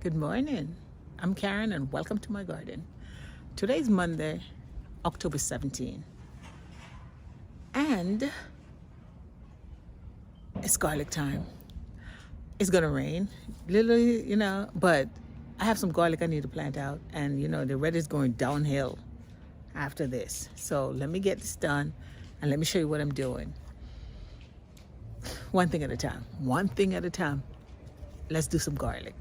Good morning. I'm Karen and welcome to my garden. Today's Monday, October 17, and it's garlic time. It's gonna rain, literally, but I have some garlic I need to plant out, and the weather's going downhill after this. So let me get this done and let me show you what I'm doing. One thing at a time. One thing at a time. Let's do some garlic.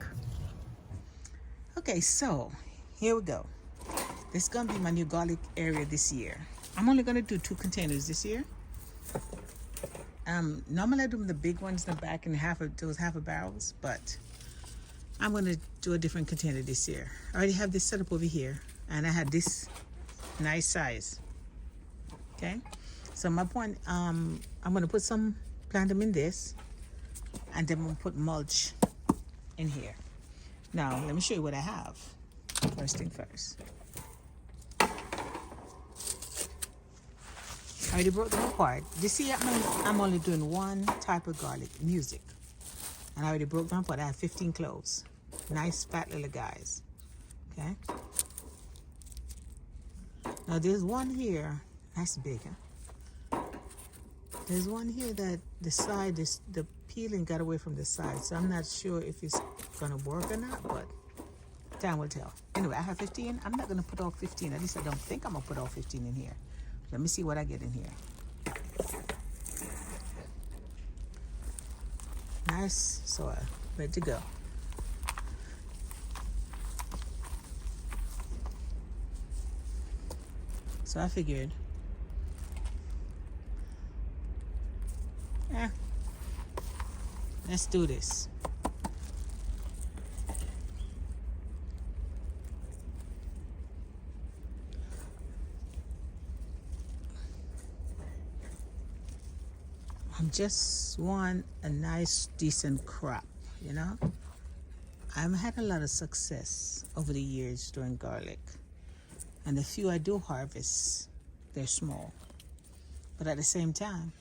Okay, so here we go. This is gonna be my new garlic area this year. I'm only gonna do 2 containers this year. Normally I do the big ones in the back and those half a barrels, but I'm gonna do a different container this year. I already have this set up over here, and I had this nice size. Okay, so my point, I'm gonna plant them in this, and then I'm gonna put mulch in here. Now let me show you what I have. First thing first. I already broke them apart. This year I'm only doing one type of garlic, music. And I already broke them apart. I have 15 cloves. Nice fat little guys. Okay. Now there's one here. That's big, huh? There's one here that the peeling got away from the side. So I'm not sure if it's gonna work or not, but time will tell. Anyway, I have 15. I'm not gonna put all 15. At least I don't think I'm gonna put all 15 in here. Let me see what I get in here. Nice soil, ready to go. So I figured, let's do this. I just want a nice, decent crop, I've had a lot of success over the years doing garlic. And the few I do harvest, they're small. But at the same time,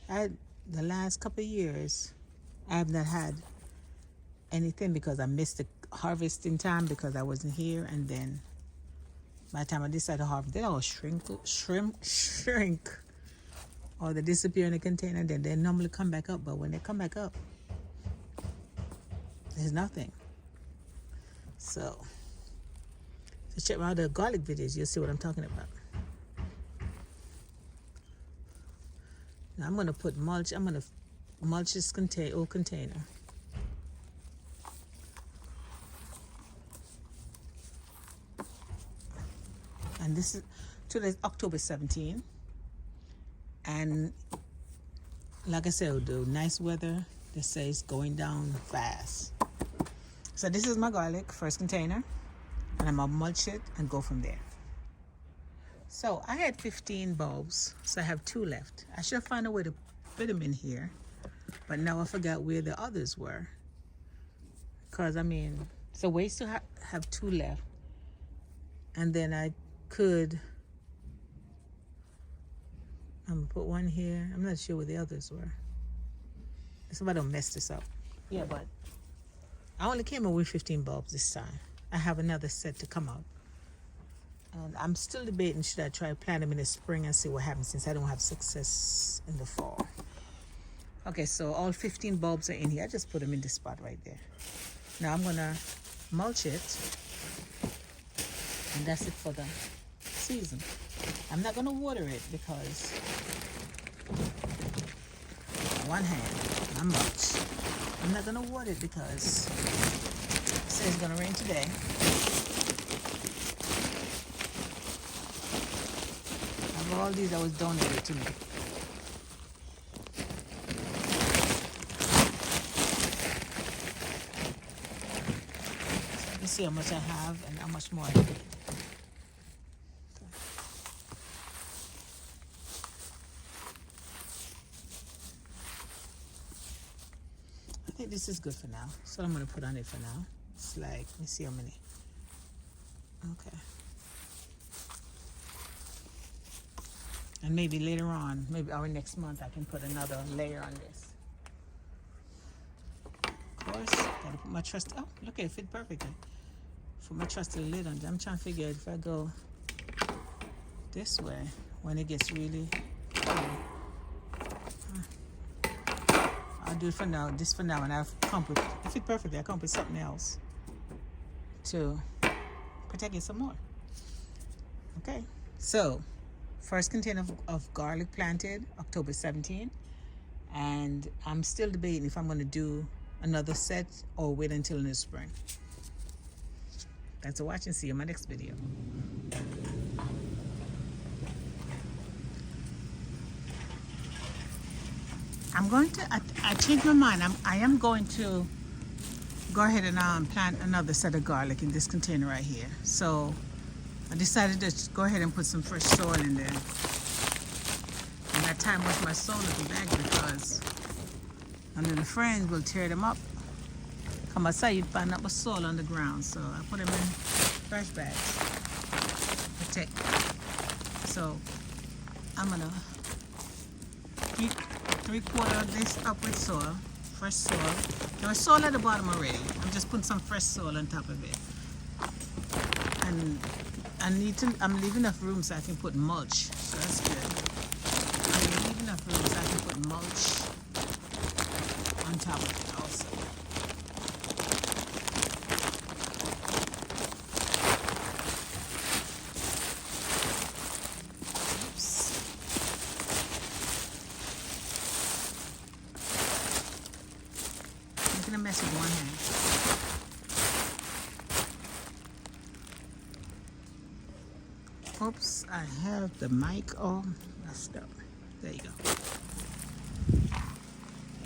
the last couple of years, I have not had anything because I missed the harvesting time because I wasn't here. And then by the time I decided to harvest, they all shrink. Or they disappear in the container, then they normally come back up. But when they come back up, there's nothing. So check out the garlic videos, you'll see what I'm talking about. Now I'm gonna put mulch. I'm gonna mulch this old container. And today's October 17. And like I said, the nice weather, they say it's going down fast. So this is my garlic, first container. And I'm gonna mulch it and go from there. So I had 15 bulbs, so I have 2 left. I should find a way to fit them in here, but now I forgot where the others were. Because it's a waste to have 2 left. And then I could, I'm gonna put one here. I'm not sure where the others were. Somebody don't mess this up. Yeah, but I only came up with 15 bulbs this time. I have another set to come out. And I'm still debating, should I try to plant them in the spring and see what happens, since I don't have success in the fall. Okay, so all 15 bulbs are in here. I just put them in this spot right there. Now I'm gonna mulch it. And that's it for the season. I'm not gonna water it because one hand, I'm mulch. I'm not gonna water it because it says it's gonna rain today. I have all these that was donated to me. So let me see how much I have and how much more I need. I think this is good for now. So I'm going to put on it for now. It's like, let me see how many. Okay. And maybe later on, maybe our next month, I can put another layer on this. course, gotta put my trust. Oh, look, it fit perfectly. Put my trusty lid on. I'm trying to figure out if I go this way when it gets really cold. I'll do it for now. This for now, and I'll come with. It fit perfectly. I come up with something else to protect it some more. Okay, so first container of garlic planted October 17, and I'm still debating if I'm going to do another set or wait until in the spring. Thanks for watching. See you in my next video. I'm going to, I changed my mind. I am going to go ahead and plant another set of garlic in this container right here. So I decided to just go ahead and put some fresh soil in there. And that time with my soil in the bag because one of the friends will tear them up. Come outside, you'd find out the soil on the ground. So I put them in fresh bags. Protect. So I'm gonna heat 3/4 of this up with soil, fresh soil. There was soil at the bottom already. I'm just putting some fresh soil on top of it. And I'm leaving enough room so I can put mulch. So that's good. I'm leaving enough room so I can put mulch on top of it also. Making a mess with one hand. Oops, I have the mic all messed up. There you go.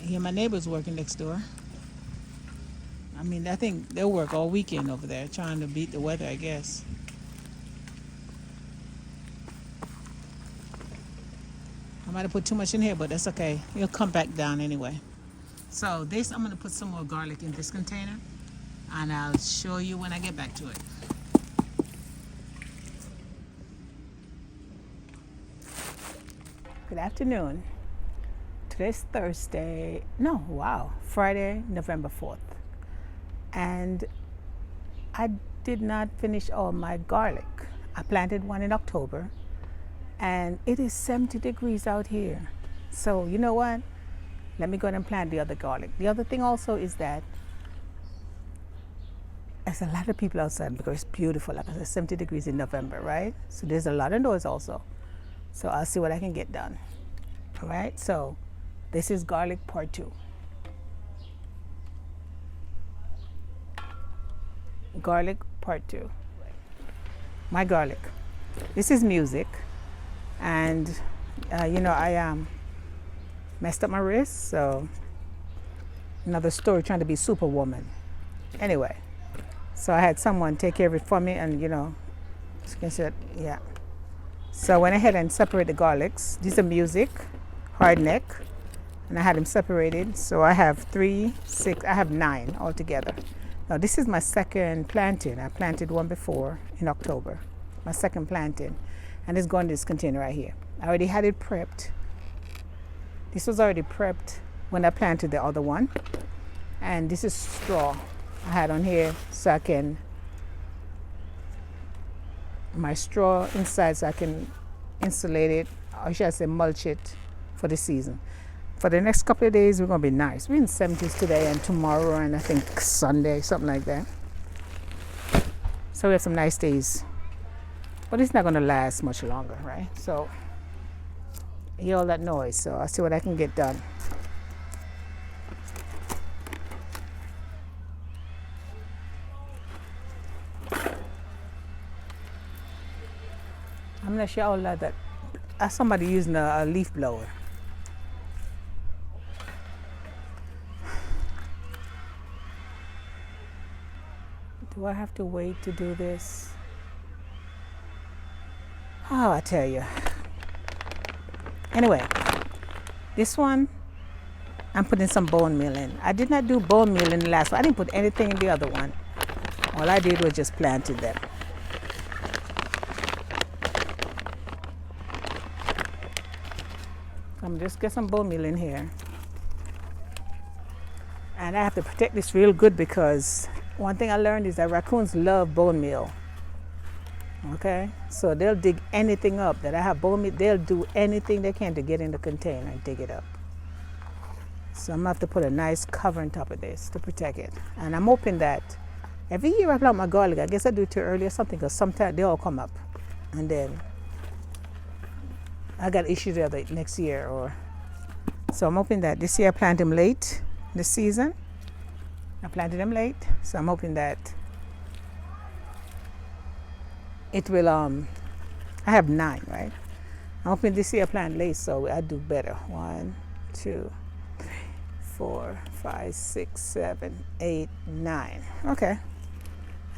I hear my neighbors working next door. I mean, I think they'll work all weekend over there trying to beat the weather, I guess. I might have put too much in here, but that's okay. It'll come back down anyway. So this, I'm going to put some more garlic in this container, and I'll show you when I get back to it. Good afternoon. Today's Thursday. No, wow. Friday, November 4th. And I did not finish all my garlic. I planted one in October, and it is 70 degrees out here. So you know what? Let me go ahead and plant the other garlic. The other thing also is that there's a lot of people outside because it's beautiful. Like I said, 70 degrees in November, right? So there's a lot of noise also. So I'll see what I can get done. All right, so this is garlic part 2. Garlic part 2. My garlic. This is music. And, you know, I messed up my wrist, so another story trying to be Superwoman. Anyway, so I had someone take care of it for me, and, you know, yeah. So I went ahead and separated the garlics. These are music, hard neck, and I had them separated. So I have 3, 6, I have 9 altogether. Now this is my second planting. I planted one before in October. My second planting, and it's going to this container right here. I already had it prepped. This was already prepped when I planted the other one. And this is straw I had on here so I can, my straw inside so I can insulate it, or should I say mulch it for the season. For the next couple of days, we're going to be nice. We're in 70s today and tomorrow and I think Sunday, something like that. So we have some nice days. But it's not going to last much longer, right? So, I hear all that noise, so I'll see what I can get done. I'm not sure all that. Somebody using a leaf blower. Do I have to wait to do this? Oh, I tell you. Anyway, this one, I'm putting some bone meal in. I did not do bone meal in the last one. I didn't put anything in the other one. All I did was just planted them. I'm just get some bone meal in here. And I have to protect this real good because one thing I learned is that raccoons love bone meal. Okay, so they'll dig anything up that I have bone meal. They'll do anything they can to get in the container and dig it up. So I'm gonna have to put a nice cover on top of this to protect it. And I'm hoping that every year I plant my garlic, I guess I do it too early or something, because sometimes they all come up, and then I got issues the other next year. Or so I'm hoping that this year I plant them late this season. I planted them late, so I'm hoping that it will. I have 9, right? I'm hoping this year I plant late, so I do better. 1, 2, 3, 4, 5, 6, 7, 8, 9. Okay,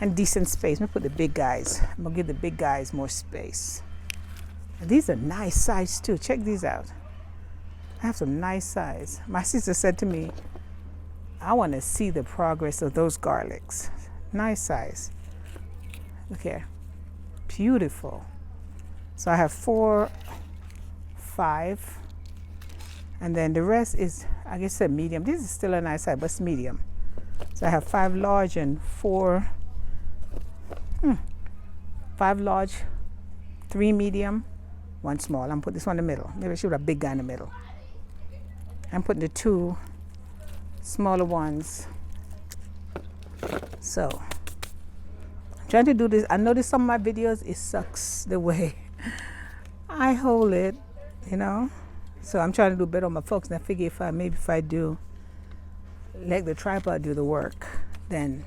and decent space. I'm gonna put the big guys. I'm gonna give the big guys more space. And these are nice size too. Check these out. I have some nice size. My sister said to me, I want to see the progress of those garlics. Nice size. Look here. Beautiful. So I have 4, 5, and then the rest is, I guess, a medium. This is still a nice size, but it's medium. So I have 5 large and 4, 5 large, 3 medium, 1 small. I'm putting this one in the middle. Maybe I should put a big guy in the middle. I'm putting the 2 smaller ones. So I'm trying to do this. I noticed some of my videos, it sucks the way I hold it, you know. So I'm trying to do better on my folks, and I figure if I do let the tripod do the work, then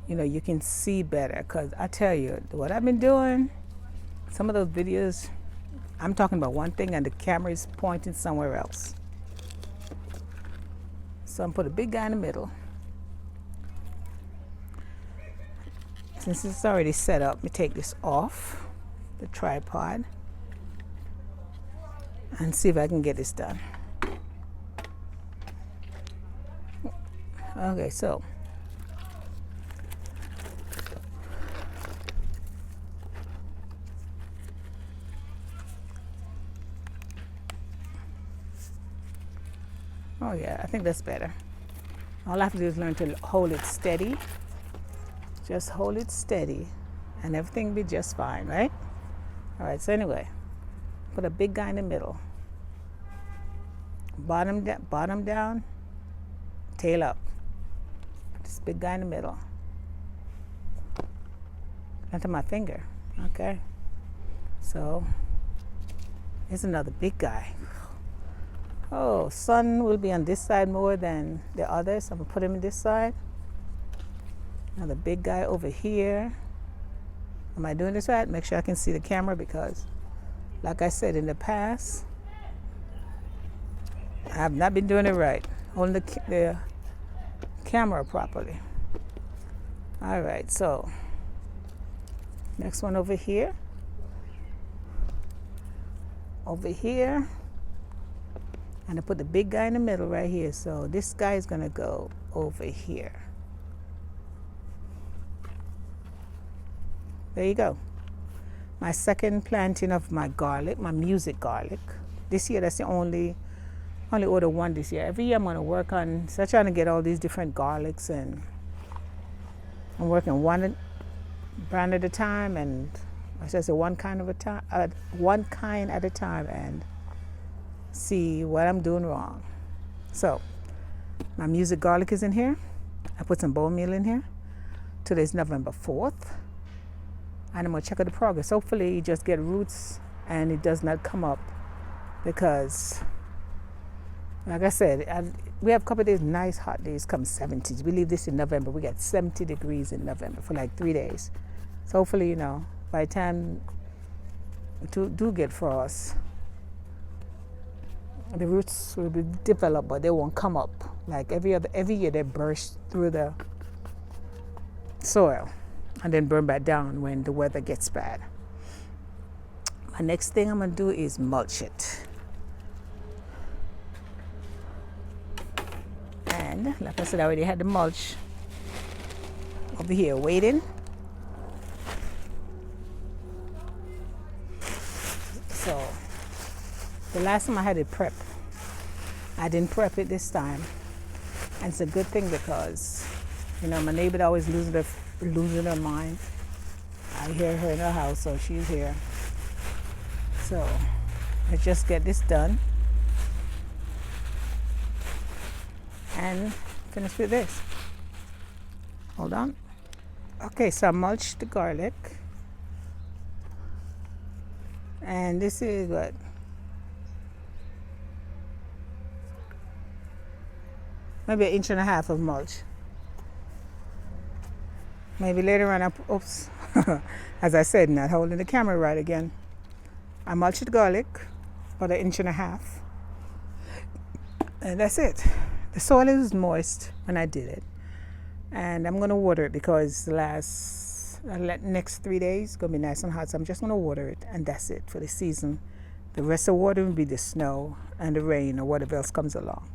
you can see better. Because I tell you what I've been doing, some of those videos, I'm talking about one thing and the camera is pointing somewhere else. So I'm put a big guy in the middle. Since it's already set up, let me take this off the tripod and see if I can get this done. Okay, so oh yeah, I think that's better. All I have to do is learn to hold it steady. Just hold it steady and everything will be just fine, right? All right, so anyway, put a big guy in the middle. Bottom down, tail up. This big guy in the middle. Onto my finger, okay? So here's another big guy. Oh, sun will be on this side more than the others. So I'm gonna put him in this side. Another big guy over here. Am I doing this right? Make sure I can see the camera, because like I said in the past, I have not been doing it right. Holding the camera properly. All right, so next one over here. Over here. And I put the big guy in the middle right here. So this guy is gonna go over here. There you go. My second planting of my garlic, my music garlic. This year, that's the only order 1 this year. Every year I'm gonna work on, so I'm trying to get all these different garlics, and I'm working one brand at a time, and I should say one kind at a time, and see what I'm doing wrong. So my music garlic is in here. I put some bone meal in here. Today's November 4th. And I'm gonna check out the progress. Hopefully you just get roots and it does not come up, because like I said, we have a couple of days, nice hot days, come 70s. We leave this in November. We got 70 degrees in November for like 3 days. So hopefully, by the time we do get frost, the roots will be developed, but they won't come up. Like every year they burst through the soil and then burn back down when the weather gets bad. My next thing I'm gonna do is mulch it. And like I said, I already had the mulch over here waiting. So the last time I had it prep, I didn't prep it this time. And it's a good thing because, my neighbor always losing her mind. I hear her in her house, so she's here. So let's just get this done and finish with this. Hold on. Okay, so I mulched the garlic. And this is what? Maybe 1.5 inches of mulch. Maybe later on, oops. As I said, not holding the camera right again. I mulched the garlic about 1.5 inches. And that's it. The soil is moist when I did it. And I'm going to water it because the next 3 days going to be nice and hot. So I'm just going to water it. And that's it for the season. The rest of the water will be the snow and the rain or whatever else comes along.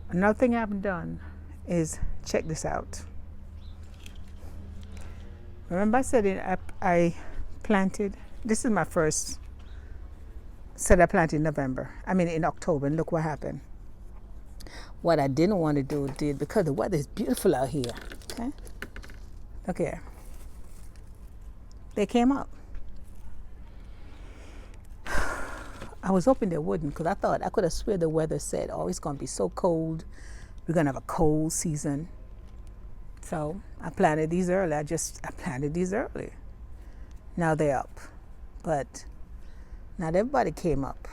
Another thing I haven't done is check this out. Remember I said I planted, this is my first set I planted in October, and look what happened. What I didn't want to do did, because the weather is beautiful out here. Okay? Look here. They came up. I was hoping they wouldn't, because I could have swear the weather said, oh, it's going to be so cold. We're going to have a cold season. So I planted these early. I planted these early. Now they're up. But not everybody came up.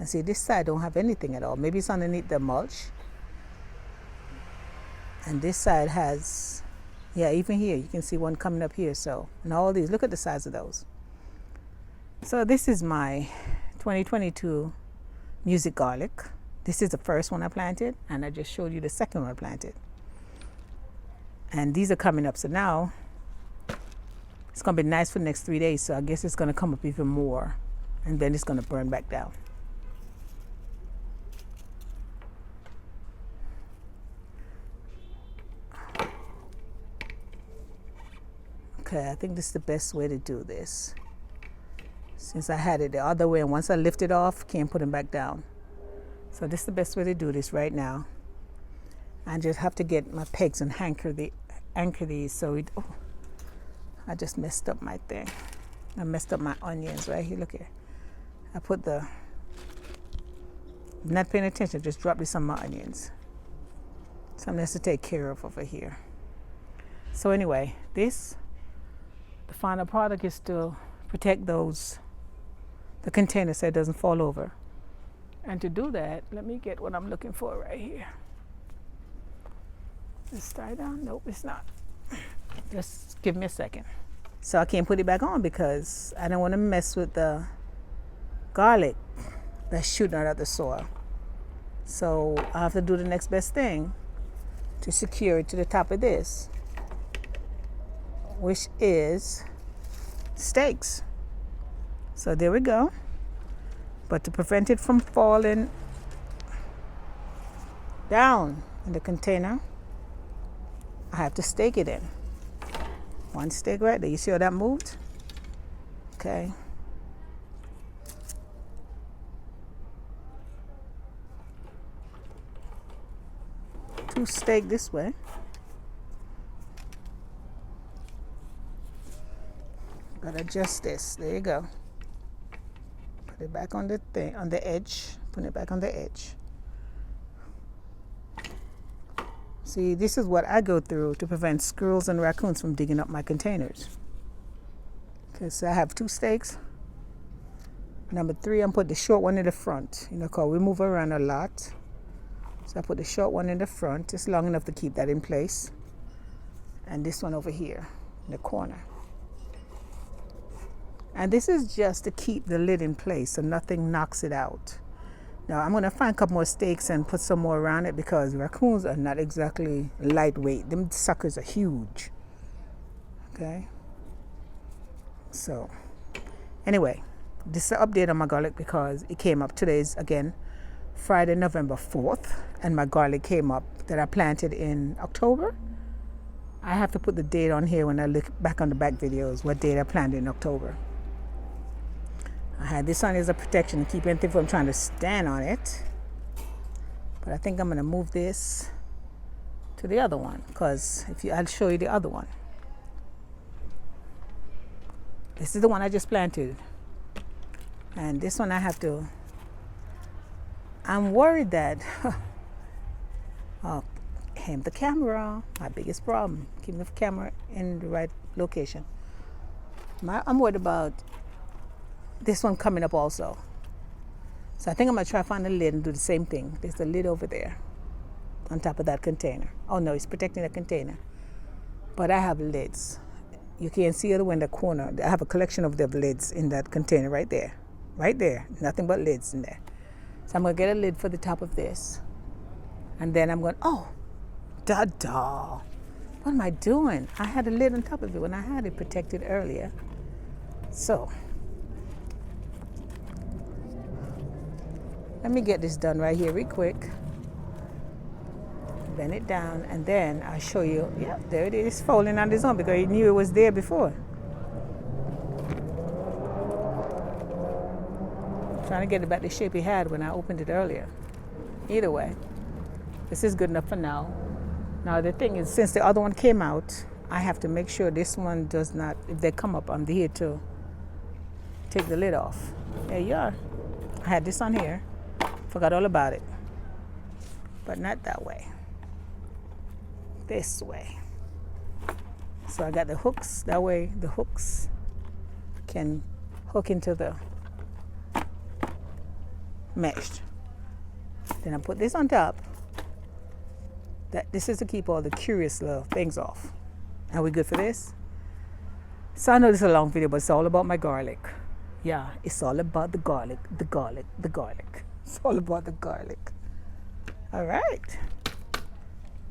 And see, this side don't have anything at all. Maybe it's underneath the mulch. And this side has, even here, you can see one coming up here. So, and all these, look at the size of those. So this is my 2022 music garlic. This is the first one I planted, and I just showed you the second one I planted. And these are coming up. So now it's going to be nice for the next 3 days. So I guess it's going to come up even more, and then it's going to burn back down. Okay, I think this is the best way to do this. Since I had it the other way, and once I lift it off, can't put them back down. So this is the best way to do this right now. I just have to get my pegs and anchor these so I just messed up my thing. I messed up my onions right here. Look here. I'm not paying attention, just dropped some of my onions. Something else to take care of over here. So anyway, the final product is to protect the container so it doesn't fall over. And to do that, let me get what I'm looking for right here. Is this tie down? Nope, it's not. Just give me a second. So I can't put it back on because I don't want to mess with the garlic that's shooting out of the soil. So I have to do the next best thing to secure it to the top of this, which is stakes. So there we go. But to prevent it from falling down in the container, I have to stake it in. One stake right there. You see how that moved? Okay. Two stake this way. Gotta adjust this. There you go. Put it back on the thing, on the edge. Put it back on the edge. See, this is what I go through to prevent squirrels and raccoons from digging up my containers. Okay, so I have two stakes. Number 3, I'm put the short one in the front. Cause we move around a lot. So I put the short one in the front. It's long enough to keep that in place. And this one over here in the corner. And this is just to keep the lid in place so nothing knocks it out. Now I'm going to find a couple more stakes and put some more around it because raccoons are not exactly lightweight. Them suckers are huge. Okay. So anyway, this is an update on my garlic because it came up. Today's again Friday, November 4th, and my garlic came up that I planted in October. I have to put the date on here when I look back on the back videos, what date I planted in October. I had this on as a protection to keep anything from trying to stand on it. But I think I'm going to move this to the other one, because I'll show you the other one. This is the one I just planted. And this one I'm worried that, oh, aim the camera, my biggest problem, keeping the camera in the right location. I'm worried about this one coming up also. So I think I'm gonna try to find a lid and do the same thing. There's a lid over there on top of that container. Oh no, it's protecting the container. But I have lids. You can see it in the corner. I have a collection of the lids in that container right there. Right there. Nothing but lids in there. So I'm going to get a lid for the top of this. And then I'm going, oh, da-da. What am I doing? I had a lid on top of it when I had it protected earlier. So, let me get this done right here real quick. Bend it down, and then I'll show you. Yeah, there it is, folding on its own because you knew it was there before. Trying to get it back the shape it had when I opened it earlier. Either way, this is good enough for now. Now the thing is, since the other one came out, I have to make sure this one does not, if they come up, I'm here to take the lid off. There you are. I had this on here, forgot all about it. But not that way. This way. So I got the hooks, that way the hooks can hook into the mesh. Then I put this on top. This is to keep all the curious little things off. Are we good for this? So I know this is a long video, but it's all about my garlic. Yeah, it's all about the garlic, the garlic, the garlic. It's all about the garlic. All right.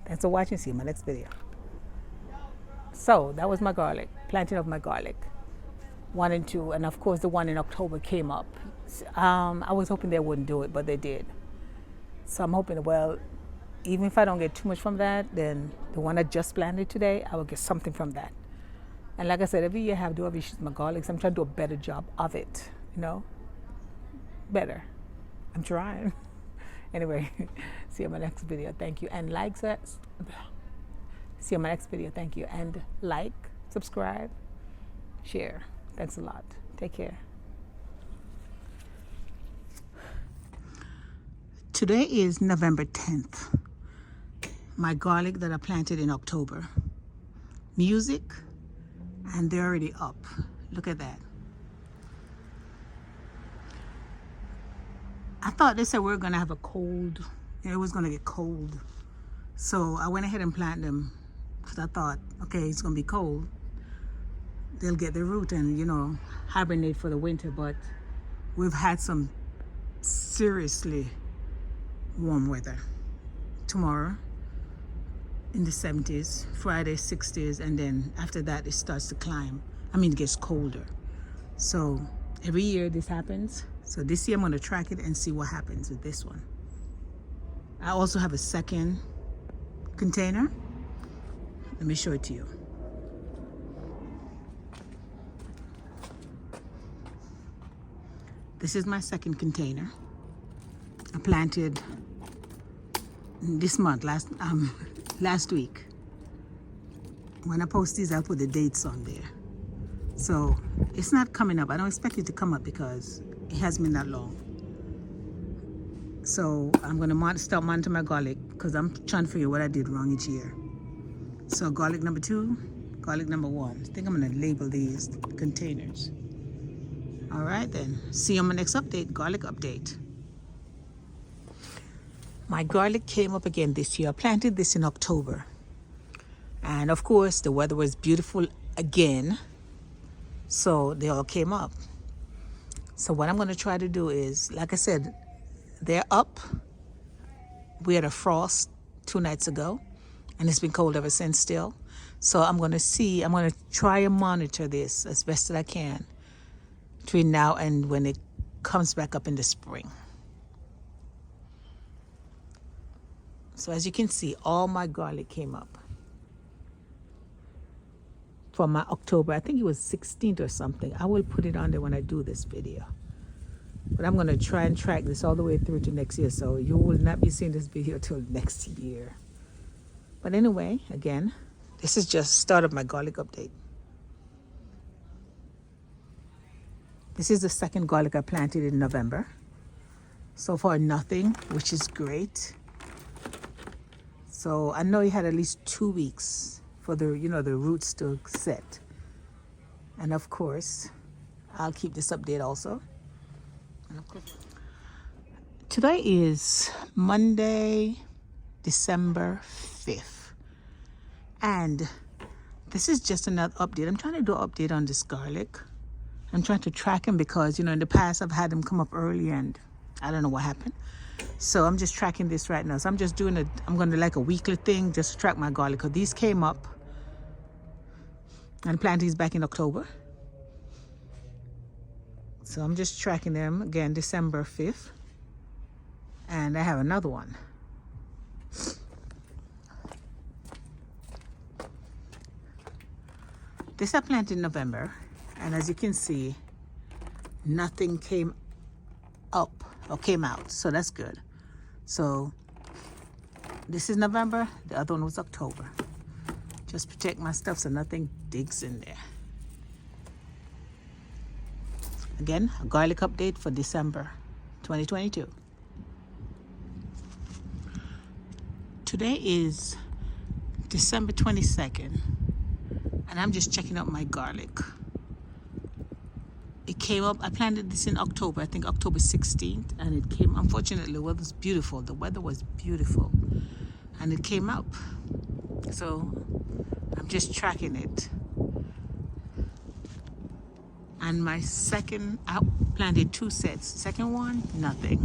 Thanks for watching. See you in my next video. So that was my garlic, planting of my garlic. 1 and 2, and of course the one in October came up. I was hoping they wouldn't do it, but they did. So I'm hoping, well, even if I don't get too much from that, then the one I just planted today, I will get something from that. And like I said, every year I do have issues with my garlic, so I'm trying to do a better job of it, you know? Better. I'm trying. Anyway, see you in my next video. Thank you. And see you in my next video. Thank you. And like, subscribe, share. Thanks a lot. Take care. Today is November 10th. My garlic that I planted in October. Music, and they're already up. Look at that. I thought they said we were going to have a cold. It was going to get cold. So I went ahead and planted them because I thought, okay, it's going to be cold. They'll get their root and, you know, hibernate for the winter. But we've had some seriously warm weather. Tomorrow in the 70s, Friday 60s, and then after that it starts to climb. I mean, it gets colder. So every year this happens. So this year I'm going to track it and see what happens with this one. I also have a second container. Let me show it to you. This is my second container. I planted this month, last week. When I post these, I'll put the dates on there. So it's not coming up. I don't expect it to come up because it hasn't been that long. So I'm going to start monitoring my garlic because I'm trying to figure what I did wrong each year. So garlic number 2, garlic number 1. I think I'm going to label these containers. All right then. See you on my next update, garlic update. My garlic came up again this year. I planted this in October. And of course, the weather was beautiful again. So they all came up. So what I'm going to try to do is, like I said, they're up. We had a frost 2 nights ago, and it's been cold ever since still. So I'm going to try and monitor this as best as I can between now and when it comes back up in the spring. So as you can see, all my garlic came up from my October. I think it was 16th or something. I will put it on there when I do this video. But I'm going to try and track this all the way through to next year. So you will not be seeing this video till next year. But anyway, again, this is just start of my garlic update. This is the second garlic I planted in November. So far nothing, which is great. So I know you had at least 2 weeks for the, the roots to set. And of course, I'll keep this update also. Today is Monday, December 5th. And this is just another update. I'm trying to do an update on this garlic. I'm trying to track him because, in the past I've had him come up early and I don't know what happened. So I'm just tracking this right now. So I'm just doing I'm going to do like a weekly thing just to track my garlic. Because these came up and planted these back in October. So I'm just tracking them again, December 5th. And I have another one. This I planted in November. And as you can see, nothing came up or came out. So that's good. So this is November. The other one was October. Just protect my stuff so nothing digs in there. Again, a garlic update for December 2022. Today is December 22nd, and I'm just checking out my garlic. It came up, I planted this in October, I think October 16th, and it came, unfortunately, the weather was beautiful. The weather was beautiful, and it came up. So I'm just tracking it. And my second, I planted 2 sets. Second one, nothing.